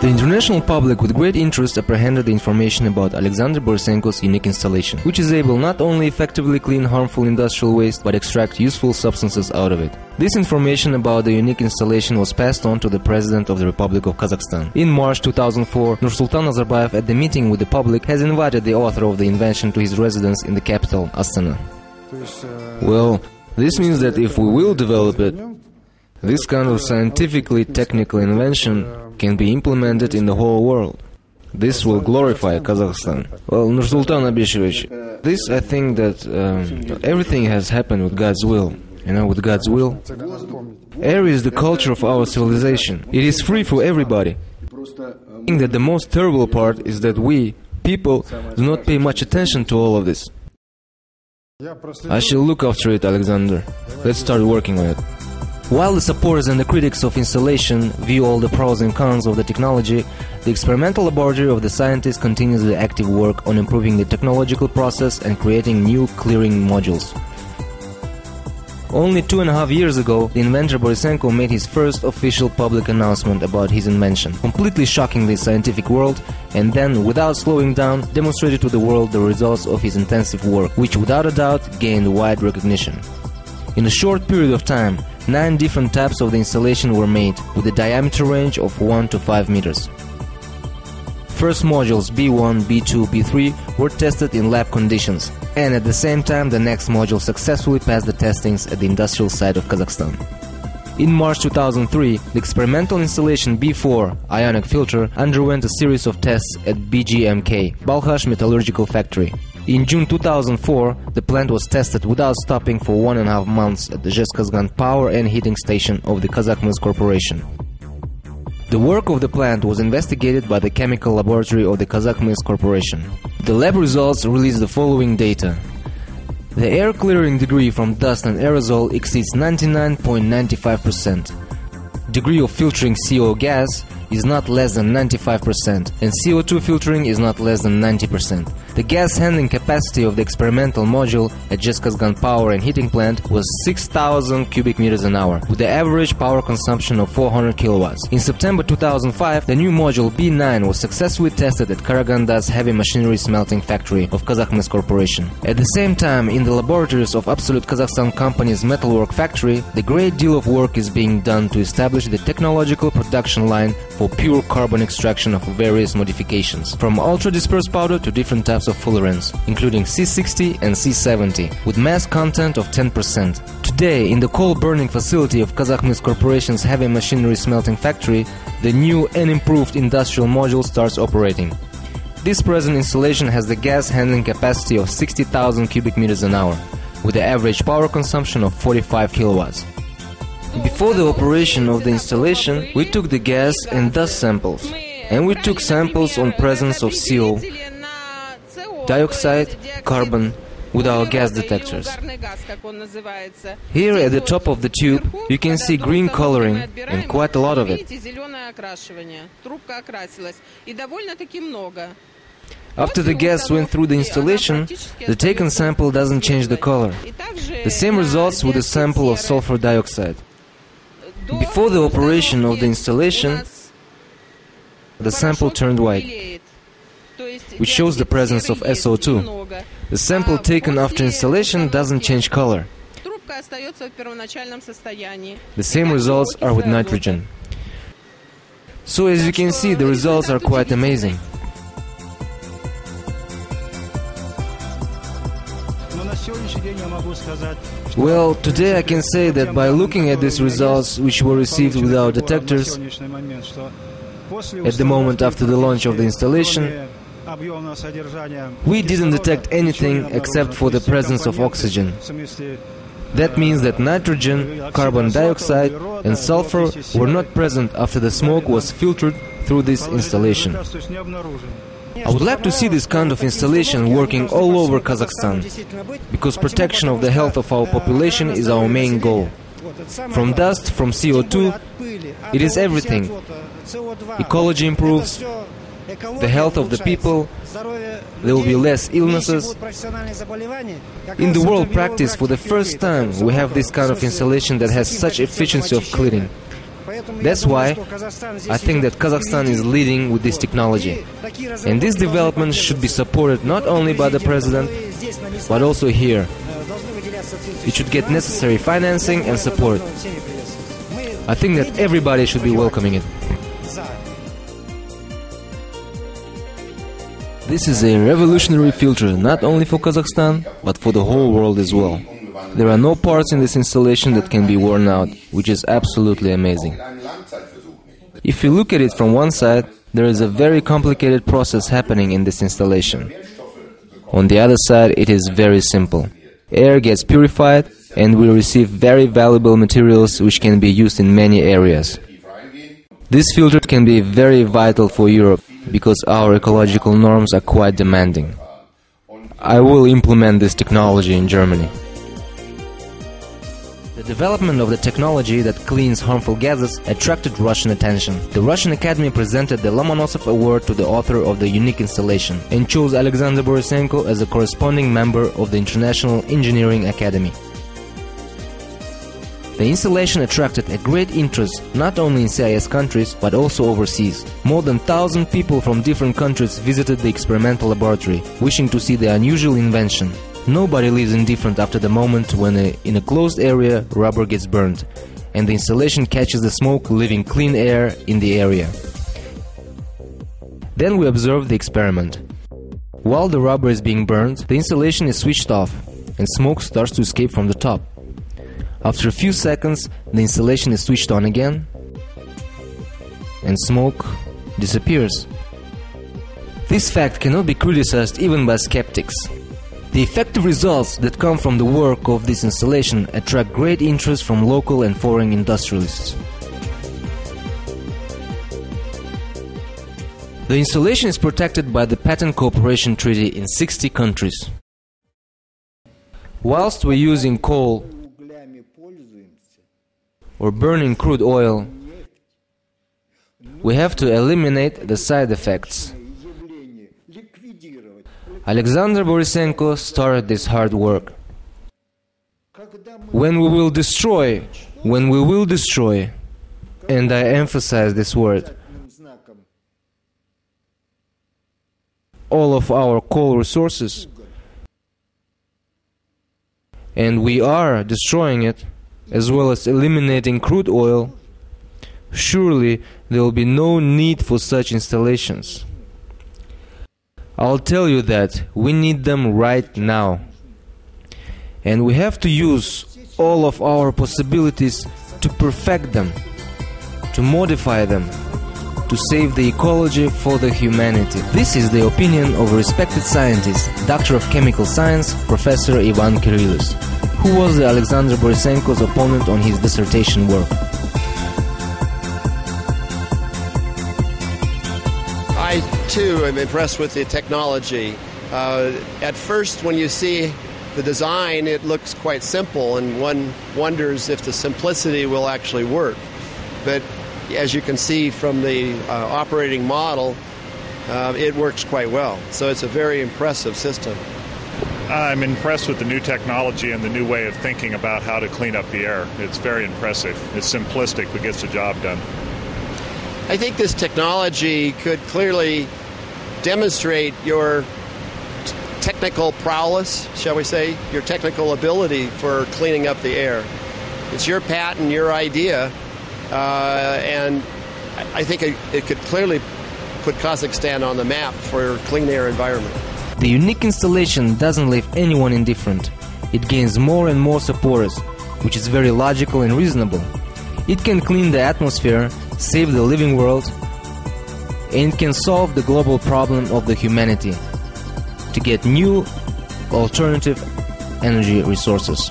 The international public with great interest apprehended the information about Alexander Borisenko's unique installation, which is able not only effectively clean harmful industrial waste, but extract useful substances out of it. This information about the unique installation was passed on to the President of the Republic of Kazakhstan. In March 2004, Nursultan Nazarbayev, at the meeting with the public, has invited the author of the invention to his residence in the capital, Astana. Well, this means that if we will develop it, this kind of scientifically technical invention can be implemented in the whole world. This will glorify Kazakhstan. Well, Nursultan Abishevich, this I think that everything has happened with God's will. You know, with God's will. Air is the culture of our civilization. It is free for everybody. I think that the most terrible part is that we, people, do not pay much attention to all of this. I shall look after it, Alexander. Let's start working on it. While the supporters and the critics of installation view all the pros and cons of the technology, the experimental laboratory of the scientists continues the active work on improving the technological process and creating new clearing modules. Only 2.5 years ago, the inventor Borisenko made his first official public announcement about his invention, completely shocking the scientific world, and then, without slowing down, demonstrated to the world the results of his intensive work, which without a doubt gained wide recognition. In a short period of time, 9 different types of the installation were made, with a diameter range of 1 to 5 meters. First modules B1, B2, B3 were tested in lab conditions, and at the same time the next module successfully passed the testings at the industrial site of Kazakhstan. In March 2003, the experimental installation B4 ionic filter underwent a series of tests at BGMK, Balkhash Metallurgical Factory. In June 2004, the plant was tested without stopping for 1.5 months at the Zhezkazgan power and heating station of the Kazakhmys Corporation. The work of the plant was investigated by the chemical laboratory of the Kazakhmys Corporation. The lab results released the following data. The air clearing degree from dust and aerosol exceeds 99.95%. Degree of filtering CO gas is not less than 95%, and CO2 filtering is not less than 90%. The gas handling capacity of the experimental module at Zhezkazgan power and heating plant was 6,000 cubic meters an hour, with the average power consumption of 400 kilowatts. In September 2005, the new module B9 was successfully tested at Karaganda's heavy machinery smelting factory of Kazakhmys Corporation. At the same time, in the laboratories of Absolute Kazakhstan Company's metalwork factory, the great deal of work is being done to establish the technological production line for pure carbon extraction of various modifications, from ultra-dispersed powder to different types of fullerenes, including C60 and C70, with mass content of 10%. Today, in the coal-burning facility of Kazakhmys Corporation's heavy machinery smelting factory, the new and improved industrial module starts operating. This present installation has the gas handling capacity of 60,000 cubic meters an hour, with the average power consumption of 45 kilowatts. Before the operation of the installation, we took the gas and dust samples, and we took samples on presence of CO, dioxide, carbon, with our gas detectors. Here at the top of the tube, you can see green coloring, and quite a lot of it. After the gas went through the installation, the taken sample doesn't change the color. The same results with a sample of sulfur dioxide. Before the operation of the installation, the sample turned white, which shows the presence of SO2. The sample taken after installation doesn't change color. The same results are with nitrogen. So as you can see, the results are quite amazing. Well, today I can say that by looking at these results which were received with our detectors at the moment after the launch of the installation, we didn't detect anything except for the presence of oxygen. That means that nitrogen, carbon dioxide and sulfur were not present after the smoke was filtered through this installation. I would like to see this kind of installation working all over Kazakhstan, because protection of the health of our population is our main goal. From dust, from CO2, it is everything. Ecology improves, the health of the people, there will be less illnesses. In the world practice, for the first time, we have this kind of installation that has such efficiency of cleaning. That's why I think that Kazakhstan is leading with this technology. And this development should be supported not only by the president, but also here. It should get necessary financing and support. I think that everybody should be welcoming it. This is a revolutionary filter not only for Kazakhstan, but for the whole world as well. There are no parts in this installation that can be worn out, which is absolutely amazing. If you look at it from one side, there is a very complicated process happening in this installation. On the other side, it is very simple. Air gets purified, and we receive very valuable materials which can be used in many areas. This filter can be very vital for Europe, because our ecological norms are quite demanding. I will implement this technology in Germany. The development of the technology that cleans harmful gases attracted Russian attention. The Russian Academy presented the Lomonosov Award to the author of the unique installation and chose Alexander Borisenko as a corresponding member of the International Engineering Academy. The installation attracted a great interest not only in CIS countries but also overseas. More than 1,000 people from different countries visited the experimental laboratory, wishing to see the unusual invention. Nobody lives indifferent after the moment when in a closed area rubber gets burned, and the installation catches the smoke, leaving clean air in the area. Then we observe the experiment. While the rubber is being burned, the installation is switched off, and smoke starts to escape from the top. After a few seconds, the installation is switched on again, and smoke disappears. This fact cannot be criticized even by skeptics. The effective results that come from the work of this installation attract great interest from local and foreign industrialists. The installation is protected by the Patent Cooperation Treaty in 60 countries. Whilst we're using coal or burning crude oil, we have to eliminate the side effects. Alexander Borisenko started this hard work. When we will destroy, and I emphasize this word, all of our coal resources, and we are destroying it, as well as eliminating crude oil, surely there will be no need for such installations. I'll tell you that we need them right now. And we have to use all of our possibilities to perfect them, to modify them, to save the ecology for the humanity. This is the opinion of a respected scientist, Doctor of Chemical Science, Professor Ivan Kyrillis, who was the Alexander Borisenko's opponent on his dissertation work. I too am impressed with the technology. At first, when you see the design, it looks quite simple, and one wonders if the simplicity will actually work. But as you can see from the operating model, it works quite well. So it's a very impressive system. I'm impressed with the new technology and the new way of thinking about how to clean up the air. It's very impressive. It's simplistic, but gets the job done. I think this technology could clearly demonstrate your technical prowess, shall we say, your technical ability for cleaning up the air. It's your patent, your idea, and I think it could clearly put Kazakhstan on the map for a clean air environment. The unique installation doesn't leave anyone indifferent. It gains more and more supporters, which is very logical and reasonable. It can clean the atmosphere, save the living world, and it can solve the global problem of the humanity to get new alternative energy resources.